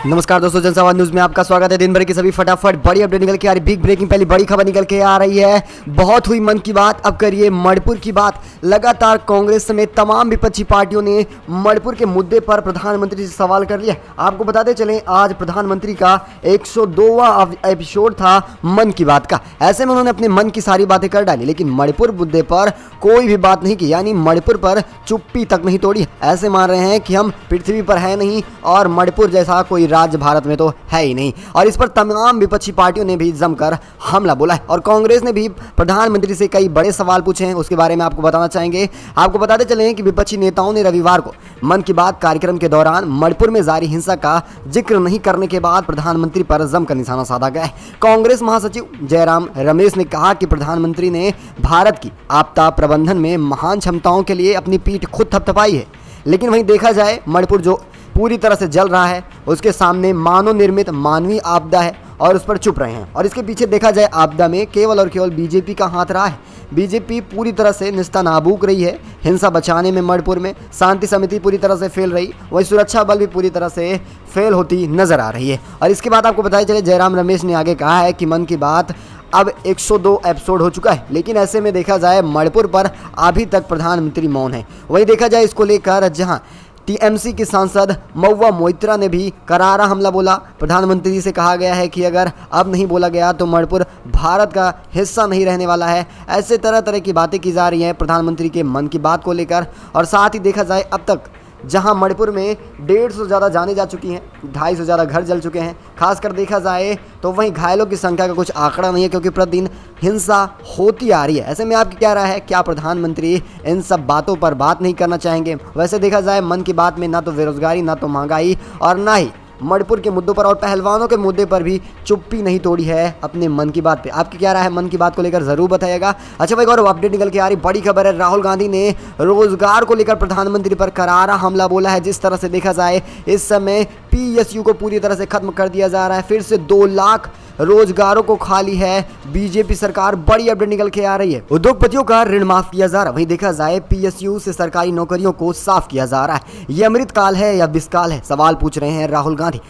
नमस्कार दोस्तों, जनसंवाद न्यूज में आपका स्वागत है। दिन भर की सभी फटाफट बड़ी अपडेट निकल के आ रही, बिग ब्रेकिंग पहली बड़ी खबर निकल के आ रही है। बहुत हुई मन की बात, अब करिए मणिपुर की बात। लगातार कांग्रेस समेत तमाम विपक्षी पार्टियों ने मणिपुर के मुद्दे पर प्रधानमंत्री से सवाल कर लिया। आपको बताते चलें, आज प्रधानमंत्री का 102वां एपिसोड था मन की बात का। ऐसे में उन्होंने अपने मन की सारी बातें कर डाली, लेकिन मणिपुर मुद्दे पर कोई भी बात नहीं की, यानी मणिपुर पर चुप्पी तक नहीं तोड़ी। ऐसे मान रहे हैं कि हम पृथ्वी पर है नहीं और मणिपुर जैसा कोई राज्य भारत में तो है ही नहीं। और इस पर तमाम विपक्षी पार्टियों ने भी जमकर हमला बोला है और कांग्रेस ने भी प्रधानमंत्री से कई बड़े सवाल पूछे हैं। उसके बारे में आपको बताना चाहेंगे। आपको बताते चले कि विपक्षी नेताओं ने रविवार को मन की बात कार्यक्रम के दौरान मणिपुर में जारी हिंसा का जिक्र नहीं करने के बाद प्रधानमंत्री पर जमकर निशाना साधा गया है। कांग्रेस महासचिव जयराम रमेश ने कहा कि प्रधानमंत्री ने भारत की आपदा प्रबंधन में महान क्षमताओं के लिए अपनी पीठ खुद थपथपाई है, लेकिन वहीं देखा जाए मणिपुर जो पूरी तरह से जल रहा है, उसके सामने मानव निर्मित मानवीय आपदा है और उस पर चुप रहे हैं। और इसके पीछे देखा जाए आपदा में केवल और केवल बीजेपी का हाथ रहा है। बीजेपी पूरी तरह से निस्तानाबूद रही है हिंसा बचाने में। मणिपुर में शांति समिति पूरी तरह से फेल रही, वही सुरक्षा बल भी पूरी तरह से फेल होती नजर आ रही है। और इसके बाद आपको बताया चले, जयराम रमेश ने आगे कहा है कि मन की बात अब 102 एपिसोड हो चुका है, लेकिन ऐसे में देखा जाए मणिपुर पर अभी तक प्रधानमंत्री मौन है। वही देखा जाए इसको लेकर जहां टीएमसी की सांसद महुआ मोइत्रा ने भी करारा हमला बोला। प्रधानमंत्री से कहा गया है कि अगर अब नहीं बोला गया तो मणिपुर भारत का हिस्सा नहीं रहने वाला है। ऐसे तरह तरह की बातें की जा रही हैं प्रधानमंत्री के मन की बात को लेकर। और साथ ही देखा जाए अब तक जहां मणिपुर में 150 से ज़्यादा जानें जा चुकी हैं, 250 से ज़्यादा घर जल चुके हैं। खासकर देखा जाए तो वहीं घायलों की संख्या का कुछ आंकड़ा नहीं है, क्योंकि प्रतिदिन हिंसा होती आ रही है। ऐसे में आपकी क्या राय है? क्या प्रधानमंत्री इन सब बातों पर बात नहीं करना चाहेंगे? वैसे देखा जाए मन की बात में ना तो बेरोजगारी, ना तो महंगाई और ना ही मणिपुर के मुद्दों पर और पहलवानों के मुद्दे पर भी चुप्पी नहीं तोड़ी है अपने मन की बात पे। आपकी क्या राय है मन की बात को लेकर, जरूर बताइएगा। अच्छा भाई, और अपडेट निकल के आ रही बड़ी खबर है। राहुल गांधी ने रोजगार को लेकर प्रधानमंत्री पर करारा हमला बोला है। जिस तरह से देखा जाए इस समय पीएसयू को पूरी तरह से खत्म कर दिया जा रहा है। फिर से 2 लाख रोजगारों को खाली है बीजेपी सरकार। बड़ी अपडेट निकल के आ रही है। उद्योगपतियों का ऋण माफ किया जा रहा है। वहीं देखा जाए पीएसयू से सरकारी नौकरियों को साफ किया जा रहा है। यह अमृत काल है या विषकाल है, सवाल पूछ रहे हैं राहुल गांधी।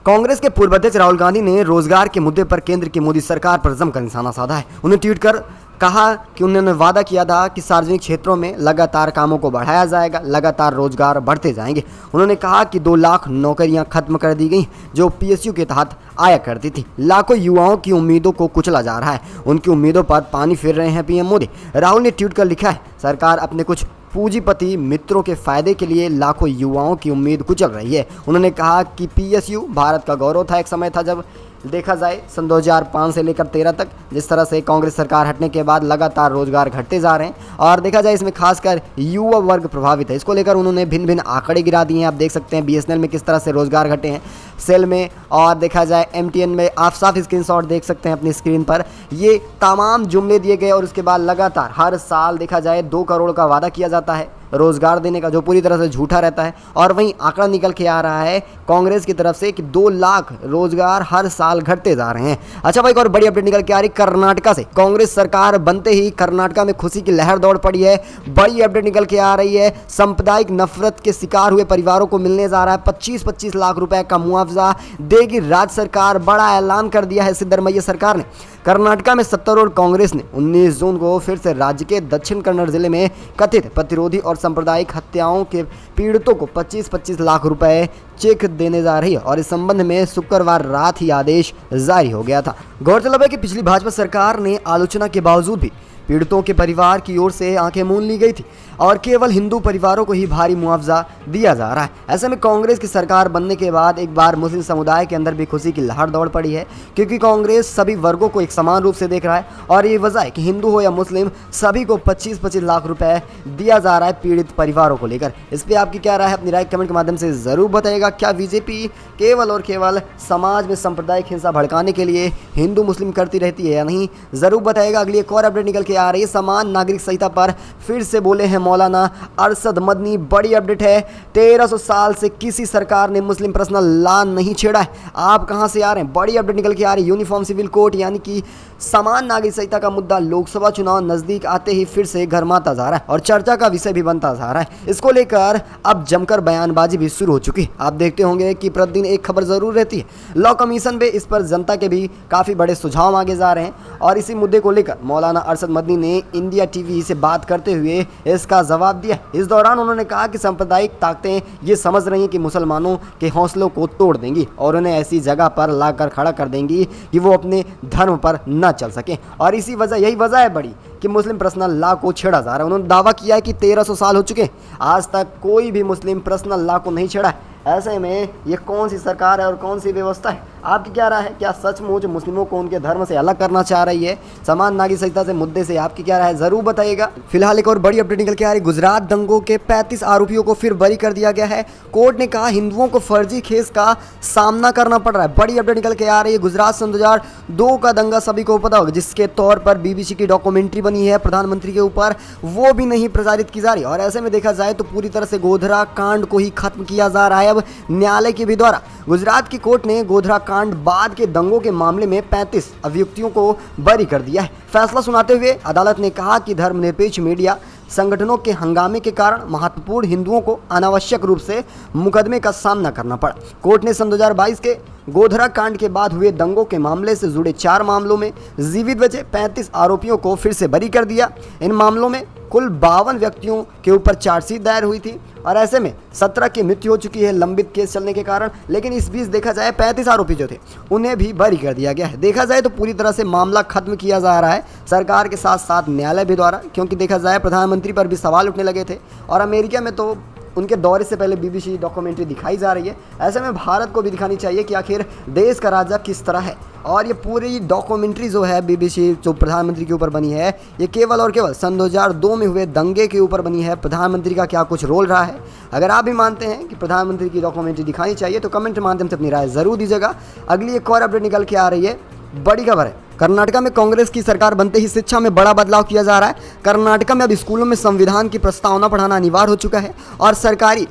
कांग्रेस के पूर्व अध्यक्ष राहुल गांधी ने रोजगार के मुद्दे पर केंद्र की मोदी सरकार पर जमकर निशाना साधा है। उन्हें ट्वीट कर कहा कि उन्होंने वादा किया था कि सार्वजनिक क्षेत्रों में लगातार कामों को बढ़ाया जाएगा, लगातार रोजगार बढ़ते जाएंगे। उन्होंने कहा कि 2 लाख नौकरियां खत्म कर दी गई जो पीएसयू के तहत आया करती थी। लाखों युवाओं की उम्मीदों को कुचला जा रहा है, उनकी उम्मीदों पर पानी फेर रहे हैं पीएम मोदी। राहुल ने ट्वीट कर लिखा है, सरकार अपने कुछ पूंजीपति मित्रों के फायदे के लिए लाखों युवाओं की उम्मीद कुचल रही है। उन्होंने कहा कि पीएसयू भारत का गौरव था। एक समय था जब देखा जाए सन 2005 से लेकर 13 तक जिस तरह से कांग्रेस सरकार हटने के बाद लगातार रोजगार घटते जा रहे हैं और देखा जाए इसमें खासकर युवा वर्ग प्रभावित है। इसको लेकर उन्होंने भिन्न भिन्न आंकड़े गिरा दिए हैं। आप देख सकते हैं बीएसएनएल में किस तरह से रोजगार घटे हैं, सेल में, और देखा जाए एमटीएन में। आप साफ स्क्रीनशॉट देख सकते हैं अपनी स्क्रीन पर। ये तमाम जुमले दिए गए और उसके बाद लगातार हर साल देखा जाए 2 करोड़ का वादा किया जाता है रोजगार देने का, जो पूरी तरह से झूठा रहता है। और वहीं आंकड़ा निकल के आ रहा है कांग्रेस की तरफ से कि 2 लाख रोजगार हर साल घटते जा रहे हैं। अच्छा भाई, और बड़ी अपडेट निकल के आ रही कर्नाटका से। कांग्रेस सरकार बनते ही कर्नाटका में खुशी की लहर दौड़ पड़ी है। बड़ी अपडेट निकल के आ रही है। सांप्रदायिक नफरत के शिकार हुए परिवारों को मिलने जा रहा है 25-25 लाख रुपए का मुआवजा देगी राज्य सरकार। बड़ा ऐलान कर दिया है सिद्धरमैया सरकार ने। कर्नाटका में सत्तारूढ़ कांग्रेस ने 19 जून को फिर से राज्य के दक्षिण कन्नड़ जिले में कथित प्रतिरोधी और सांप्रदायिक हत्याओं के पीड़ितों को 25-25 लाख रुपए चेक देने जा रही है और इस संबंध में शुक्रवार रात ही आदेश जारी हो गया था। गौरतलब है कि पिछली भाजपा सरकार ने आलोचना के बावजूद भी पीड़ितों के परिवार की ओर से आंखें मूंद ली गई थी और केवल हिंदू परिवारों को ही भारी मुआवजा दिया जा रहा है। ऐसे में कांग्रेस की सरकार बनने के बाद एक बार मुस्लिम समुदाय के अंदर भी खुशी की लहर दौड़ पड़ी है, क्योंकि कांग्रेस सभी वर्गों को एक समान रूप से देख रहा है और ये वजह है कि हिंदू हो या मुस्लिम सभी को 25-25 लाख रुपए दिया जा रहा है पीड़ित परिवारों को लेकर। इस पर आपकी क्या राय है? अपनी राय कमेंट के माध्यम से जरूर बताइएगा। क्या बीजेपी केवल और केवल समाज में सांप्रदायिक हिंसा भड़काने के लिए हिंदू मुस्लिम करती रहती है या नहीं? जरूर बताइएगा। अगली एक और अपडेट निकल के आ रही है। समान नागरिक संहिता पर फिर से बोले हैं मौलाना अरशद मदनी। बड़ी अपडेट है, 1300 साल से किसी सरकार ने मुस्लिम पर्सनल लॉ नहीं छेड़ा है। आप कहां से आ रहे हैं? बड़ी अपडेट निकल के आ रही है। यूनिफॉर्म सिविल कोड यानी कि समान नागरिक संहिता का मुद्दा लोकसभा चुनाव नजदीक आते ही फिर से गरमाता जा रहा है और चर्चा का विषय भी बनता जा रहा है। इसको लेकर अब जमकर बयानबाजी भी शुरू हो चुकी है। आप देखते होंगे कि प्रतिदिन एक खबर जरूर रहती है। लॉ कमीशन में इस पर जनता के भी काफी बड़े सुझाव मांगे जा रहे हैं और इसी मुद्दे को लेकर मौलाना अरशद मदनी ने इंडिया टीवी से बात करते हुए इसका जवाब दिया। इस दौरान उन्होंने कहा कि सांप्रदायिक ताकतें ये समझ रही हैं कि मुसलमानों के हौसलों को तोड़ देंगी और उन्हें ऐसी जगह पर लाकर खड़ा कर देंगी कि वो अपने धर्म पर न चल सके और यही वजह है बड़ी कि मुस्लिम पर्सनल लॉ को छेड़ा जा रहा है। उन्होंने दावा किया है कि 1300 साल हो चुके हैं, आज तक कोई भी मुस्लिम पर्सनल लॉ को नहीं छेड़ा है। ऐसे में ये कौन सी सरकार है और कौन सी व्यवस्था है? आपकी क्या राय है? क्या सचमुच मुस्लिमों को उनके धर्म से अलग करना चाह रही है समान नागरिक संहिता से मुद्दे से? आपकी क्या राय है? जरूर बताइएगा। फिलहाल एक और बड़ी अपडेट निकल के आ रही, गुजरात दंगों के 35 आरोपियों को फिर बरी कर दिया गया है। कोर्ट ने कहा हिंदुओं को फर्जी केस का सामना करना पड़ रहा है। बड़ी अपडेट निकल के आ रही है, गुजरात सन 2002 का दंगा सभी को पता होगा, जिसके तौर पर बीबीसी की डॉक्यूमेंट्री बनी है प्रधानमंत्री के ऊपर, वो भी नहीं प्रचारित की जा रही। और ऐसे में देखा जाए तो पूरी तरह से गोधरा कांड को ही खत्म किया जा रहा है अब न्यायालय के भी द्वारा। गुजरात की कोर्ट ने गोधरा कांड बाद के दंगों के मामले में 35 अभियुक्तों को बरी कर दिया है। फैसला सुनाते हुए अदालत ने कहा कि धर्मनिरपेक्ष मीडिया संगठनों के हंगामे के कारण महत्वपूर्ण हिंदुओं को अनावश्यक रूप से मुकदमे का सामना करना पड़ा। कोर्ट ने सन 2022 के गोधरा कांड के बाद हुए दंगों के मामले से जुड़े 4 मामलों में जीवित बचे 35 आरोपियों को फिर से बरी कर दिया। इन मामलों में कुल 52 व्यक्तियों के ऊपर चार्जशीट दायर हुई थी और ऐसे में 17 की मृत्यु हो चुकी है लंबित केस चलने के कारण। लेकिन इस बीच देखा जाए 35 आरोपी जो थे उन्हें भी बरी कर दिया गया है। देखा जाए तो पूरी तरह से मामला खत्म किया जा रहा है सरकार के साथ साथ न्यायालय भी द्वारा, क्योंकि देखा जाए प्रधानमंत्री पर भी सवाल उठने लगे थे और अमेरिका में तो उनके दौरे से पहले बीबीसी डॉक्यूमेंट्री दिखाई जा रही है। ऐसे में भारत को भी दिखानी चाहिए कि आखिर देश का राजा किस तरह है। और ये पूरी डॉक्यूमेंट्री जो है बीबीसी जो प्रधानमंत्री के ऊपर बनी है, ये केवल और केवल सन 2002 में हुए दंगे के ऊपर बनी है। प्रधानमंत्री का क्या कुछ रोल रहा है? अगर आप भी मानते हैं कि प्रधानमंत्री की डॉक्यूमेंट्री दिखानी चाहिए तो कमेंट के माध्यम से अपनी राय जरूर दीजिएगा। अगली एक और अपडेट निकल के आ रही है, बड़ी खबर है, कर्नाटका में कांग्रेस की सरकार बनते ही शिक्षा में बड़ा बदलाव किया जा रहा है। कर्नाटका में अब स्कूलों में संविधान की प्रस्तावना पढ़ाना अनिवार्य हो चुका है और सरकारी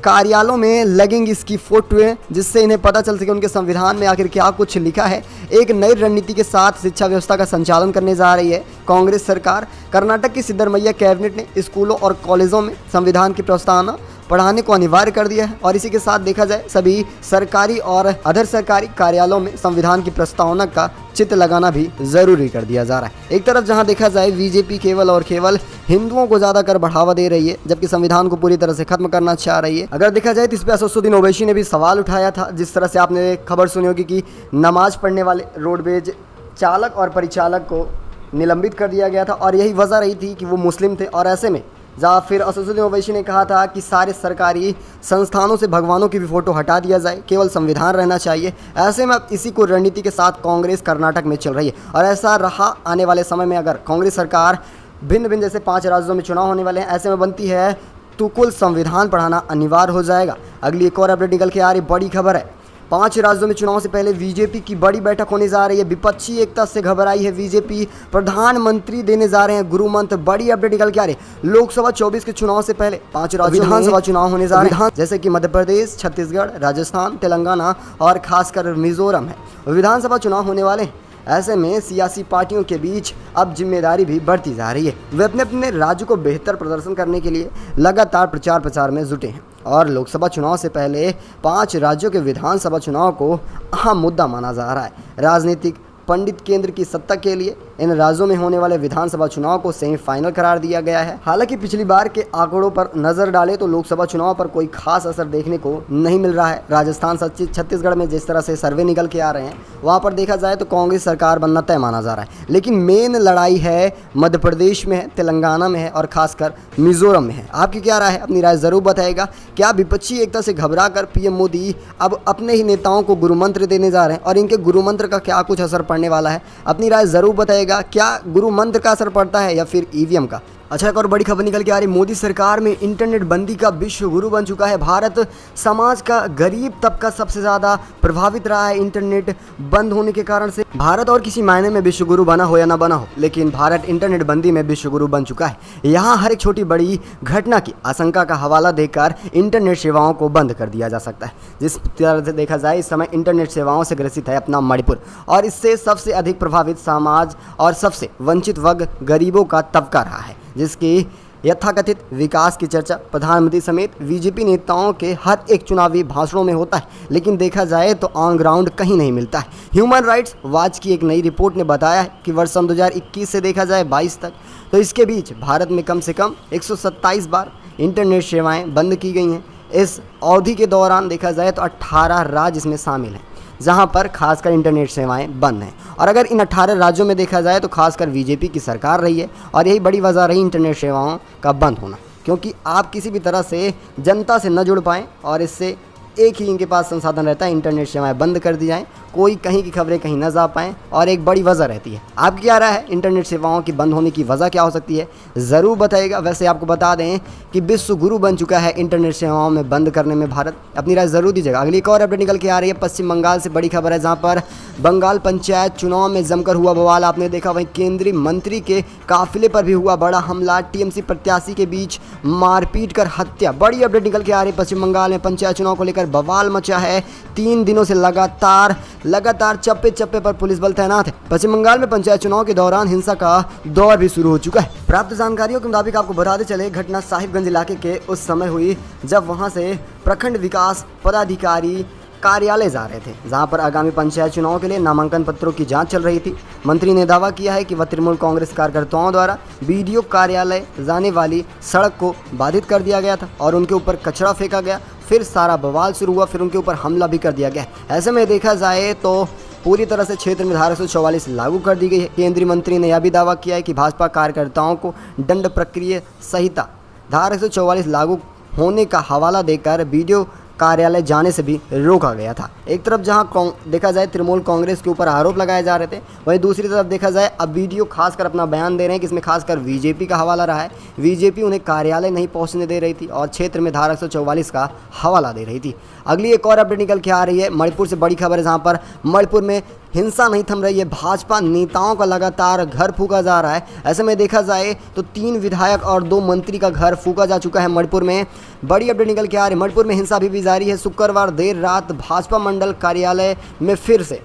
कार्यालयों में लगेंगी इसकी फोटोएं, जिससे इन्हें पता चल सके उनके संविधान में आखिर क्या कुछ लिखा है। एक नई रणनीति के साथ शिक्षा व्यवस्था का संचालन करने जा रही है कांग्रेस सरकार। कर्नाटक की सिद्धरमैया कैबिनेट ने स्कूलों और कॉलेजों में संविधान की प्रस्तावना पढ़ाने को अनिवार्य कर दिया है और इसी के साथ देखा जाए सभी सरकारी और अधर सरकारी कार्यालयों में संविधान की प्रस्तावना का चित्र लगाना भी जरूरी कर दिया जा रहा है। एक तरफ जहां देखा जाए बीजेपी केवल और केवल हिंदुओं को ज्यादा कर बढ़ावा दे रही है, जबकि संविधान को पूरी तरह से खत्म करना चाह रही है। अगर देखा जाए तो इस पर असदुद्दीन ओवैसी ने भी सवाल उठाया था, जिस तरह से आपने खबर सुनी होगी कि नमाज पढ़ने वाले रोडवेज चालक और परिचालक को निलंबित कर दिया गया था और यही वजह रही थी कि वो मुस्लिम थे। और ऐसे में जहाँ फिर असदुद्दीन ओवैसी ने कहा था कि सारे सरकारी संस्थानों से भगवानों की भी फोटो हटा दिया जाए, केवल संविधान रहना चाहिए। ऐसे में अब इसी को रणनीति के साथ कांग्रेस कर्नाटक में चल रही है और ऐसा रहा आने वाले समय में अगर कांग्रेस सरकार भिन्न भिन्न जैसे 5 राज्यों में चुनाव होने वाले हैं, ऐसे में बनती है तो कुल संविधान पढ़ाना अनिवार्य हो जाएगा। अगली एक और अपडेट निकल के आ रही, बड़ी खबर है, 5 राज्यों में चुनाव से पहले बीजेपी की बड़ी बैठक होने जा रही है। विपक्षी एकता से घबराई है बीजेपी, प्रधानमंत्री देने जा रहे हैं गुरु मंत्र। बड़ी अपडेट निकल के आ रही है, लोकसभा 24 के चुनाव से पहले 5 राज्यों में विधानसभा चुनाव होने जा रहे हैं, जैसे कि मध्य प्रदेश, छत्तीसगढ़, राजस्थान, तेलंगाना और खासकर मिजोरम है। विधानसभा चुनाव होने वाले हैं। ऐसे में सियासी पार्टियों के बीच अब जिम्मेदारी भी बढ़ती जा रही है। वे अपने अपने राज्य को बेहतर प्रदर्शन करने के लिए लगातार प्रचार में जुटे हैं और लोकसभा चुनाव से पहले 5 राज्यों के विधानसभा चुनाव को अहम मुद्दा माना जा रहा है। राजनीतिक पंडित केंद्र की सत्ता के लिए इन राज्यों में होने वाले विधानसभा चुनाव को सेमीफाइनल करार दिया गया है। हालांकि पिछली बार के आंकड़ों पर नजर डालें तो लोकसभा चुनाव पर कोई खास असर देखने को नहीं मिल रहा है। राजस्थान, छत्तीसगढ़ में जिस तरह से सर्वे निकल के आ रहे हैं, वहां पर देखा जाए तो कांग्रेस सरकार बनना तय माना जा रहा है। लेकिन मेन लड़ाई है मध्य प्रदेश में है, तेलंगाना में है और खासकर मिजोरम में है। आपकी क्या राय है? अपनी राय जरूर बताएगा। क्या विपक्षी एकता से घबरा कर पीएम मोदी अब अपने ही नेताओं को गुरु मंत्र देने जा रहे हैं और इनके गुरु मंत्र का क्या कुछ असर पड़ने वाला है? अपनी राय जरूर बताएगा। क्या गुरु मंत्र का असर पड़ता है या फिर ईवीएम का? अच्छा, एक और बड़ी खबर निकल के आ रही, मोदी सरकार में इंटरनेट बंदी का विश्व गुरु बन चुका है भारत। समाज का गरीब तबका सबसे ज़्यादा प्रभावित रहा है इंटरनेट बंद होने के कारण से। भारत और किसी मायने में विश्व गुरु बना हो या ना बना हो, लेकिन भारत इंटरनेट बंदी में विश्व गुरु बन चुका है। यहाँ हर एक छोटी बड़ी घटना की आशंका का हवाला देकर इंटरनेट सेवाओं को बंद कर दिया जा सकता है। जिस तरह से देखा जाए, इस समय इंटरनेट सेवाओं से ग्रसित है अपना मणिपुर, और इससे सबसे अधिक प्रभावित समाज और सबसे वंचित वर्ग गरीबों का तबका रहा है, जिसकी यथाकथित विकास की चर्चा प्रधानमंत्री समेत बीजेपी नेताओं के हर एक चुनावी भाषणों में होता है, लेकिन देखा जाए तो ऑन ग्राउंड कहीं नहीं मिलता है। ह्यूमन राइट्स वॉच की एक नई रिपोर्ट ने बताया है कि वर्ष 2021 से देखा जाए 22 तक, तो इसके बीच भारत में कम से कम 127 बार इंटरनेट सेवाएं बंद की गई हैं। इस अवधि के दौरान देखा जाए तो 18 राज्य इसमें शामिल हैं, जहां पर खासकर इंटरनेट सेवाएं बंद हैं। और अगर इन 18 राज्यों में देखा जाए तो खासकर बीजेपी की सरकार रही है, और यही बड़ी वजह रही इंटरनेट सेवाओं का बंद होना, क्योंकि आप किसी भी तरह से जनता से न जुड़ पाएँ, और इससे एक ही इनके पास संसाधन रहता है, इंटरनेट सेवाएं बंद कर दी जाएं, कोई कहीं की खबरें कहीं न जा पाएँ, और एक बड़ी वजह रहती है। आपकी क्या राय है, इंटरनेट सेवाओं की बंद होने की वजह क्या हो सकती है, ज़रूर बताइएगा। वैसे आपको बता दें कि विश्व गुरु बन चुका है इंटरनेट सेवाओं में बंद करने में भारत। अपनी राय ज़रूर दीजिएगा। अगली एक और अपडेट निकल के आ रही है पश्चिम बंगाल से, बड़ी खबर है, जहाँ पर बंगाल पंचायत चुनाव में जमकर हुआ बवाल आपने देखा। वहीं केंद्रीय मंत्री के काफिले पर भी हुआ बड़ा हमला, टीएमसी प्रत्याशी के बीच मारपीट कर हत्या। बड़ी अपडेट निकल के आ रही है पश्चिम बंगाल में पंचायत चुनाव को लेकर बवाल मचा है। 3 दिनों से लगातार चप्पे चप्पे पर पुलिस बल तैनात है। पश्चिम बंगाल में पंचायत चुनाव के दौरान हिंसा का दौर भी शुरू हो चुका है। प्राप्त जानकारियों के मुताबिक आपको बताते चले, घटना साहिबगंज इलाके के उस समय हुई जब वहां से प्रखंड विकास पदाधिकारी कार्यालय जा रहे थे, जहां पर आगामी पंचायत चुनाव के लिए नामांकन पत्रों की जांच चल रही थी। मंत्री ने दावा किया है कि वह तृणमूल कांग्रेस कार्यकर्ताओं द्वारा बीडीओ कार्यालय जाने वाली सड़क को बाधित कर दिया गया था और उनके ऊपर कचरा फेंका गया। फिर सारा बवाल शुरू हुआ, फिर उनके ऊपर हमला भी कर दिया गया। ऐसे में देखा जाए तो पूरी तरह से क्षेत्र में धारा 144 लागू कर दी गई है। केंद्रीय मंत्री ने यह भी दावा किया है कि भाजपा कार्यकर्ताओं को दंड प्रक्रिया संहिता धारा 144 लागू होने का हवाला देकर बीडीओ कार्यालय जाने से भी रोका गया था। एक तरफ जहां देखा जाए तृणमूल कांग्रेस के ऊपर आरोप लगाए जा रहे थे, वहीं दूसरी तरफ देखा जाए अब बीडीओ खासकर अपना बयान दे रहे हैं कि इसमें खासकर बीजेपी का हवाला रहा है। बीजेपी उन्हें कार्यालय नहीं पहुंचने दे रही थी और क्षेत्र में धारा 144 का हवाला दे रही थी। अगली एक और अपडेट निकल के आ रही है मणिपुर से, बड़ी खबर है, जहां पर मणिपुर में हिंसा नहीं थम रही है। भाजपा नेताओं का लगातार घर फूका जा रहा है। ऐसे में देखा जाए तो 3 विधायक और 2 मंत्री का घर फूका जा चुका है मणिपुर में। बड़ी अपडेट निकल के आ रही है, मणिपुर में हिंसा अभी भी जारी है। शुक्रवार देर रात भाजपा मंडल कार्यालय में फिर से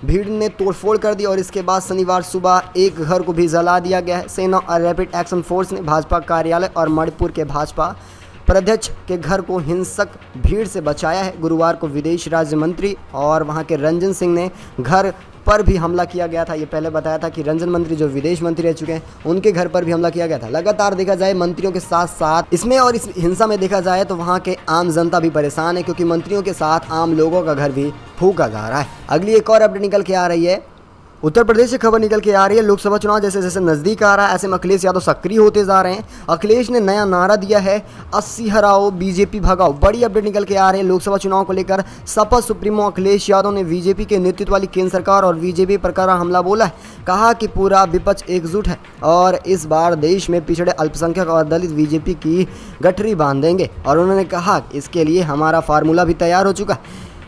भीड़ ने तोड़फोड़ कर दी और इसके बाद शनिवार सुबह एक घर को भी जला दिया गया है। सेना और रैपिड एक्शन फोर्स ने भाजपा कार्यालय और मणिपुर के भाजपा प्रध्यक्ष के घर को हिंसक भीड़ से बचाया है। गुरुवार को विदेश राज्य मंत्री और वहां के रंजन सिंह ने घर पर भी हमला किया गया था। ये पहले बताया था कि रंजन मंत्री जो विदेश मंत्री रह चुके हैं, उनके घर पर भी हमला किया गया था। लगातार देखा जाए मंत्रियों के साथ साथ इसमें और इस हिंसा में देखा जाए तो वहाँ के आम जनता भी परेशान है, क्योंकि मंत्रियों के साथ आम लोगों का घर भी फूका जा रहा है। अगली एक और अपडेट निकल के आ रही है उत्तर प्रदेश से, खबर निकल के आ रही है। लोकसभा चुनाव जैसे जैसे नजदीक आ रहा है, ऐसे में अखिलेश यादव सक्रिय होते जा रहे हैं। अखिलेश ने नया नारा दिया है, 80 हराओ बीजेपी भगाओ। बड़ी अपडेट निकल के आ रही है लोकसभा चुनाव को लेकर। सपा सुप्रीमो अखिलेश यादव ने बीजेपी के नेतृत्व वाली केंद्र सरकार और बीजेपी पर कड़ा हमला बोला है। कहा कि पूरा विपक्ष एकजुट है और इस बार देश में पिछड़े अल्पसंख्यक और दलित बीजेपी की गठरी बांधेंगे। और उन्होंने कहा इसके लिए हमारा फार्मूला भी तैयार हो चुका है,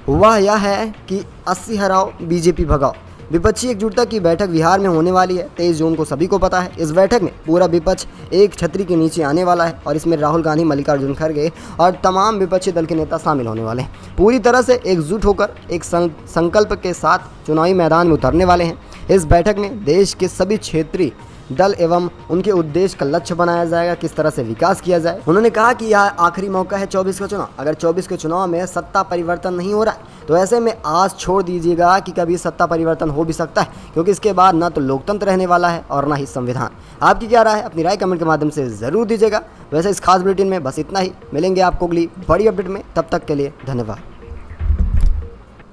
वह यह है कि 80 हराओ बीजेपी भगाओ। विपक्षी एकजुटता की बैठक बिहार में होने वाली है 23 जून को, सभी को पता है। इस बैठक में पूरा विपक्ष एक छतरी के नीचे आने वाला है और इसमें राहुल गांधी, मल्लिकार्जुन खड़गे और तमाम विपक्षी दल के नेता शामिल होने वाले हैं। पूरी तरह से एकजुट होकर एक संकल्प के साथ चुनावी मैदान में उतरने वाले हैं। इस बैठक में देश के सभी क्षेत्रीय दल एवं उनके उद्देश्य का लक्ष्य बनाया जाएगा, किस तरह से विकास किया जाए। उन्होंने कहा कि यह आखिरी मौका है 24 का चुनाव। अगर 24 के चुनाव में सत्ता परिवर्तन नहीं हो रहा है तो ऐसे में आस छोड़ दीजिएगा कि कभी सत्ता परिवर्तन हो भी सकता है, क्योंकि इसके बाद ना तो लोकतंत्र रहने वाला है और ना ही संविधान। आपकी क्या राय है, अपनी राय कमेंट के माध्यम से ज़रूर दीजिएगा। वैसे इस खास बुलेटिन में बस इतना ही, मिलेंगे आपको अगली बड़ी अपडेट में, तब तक के लिए धन्यवाद।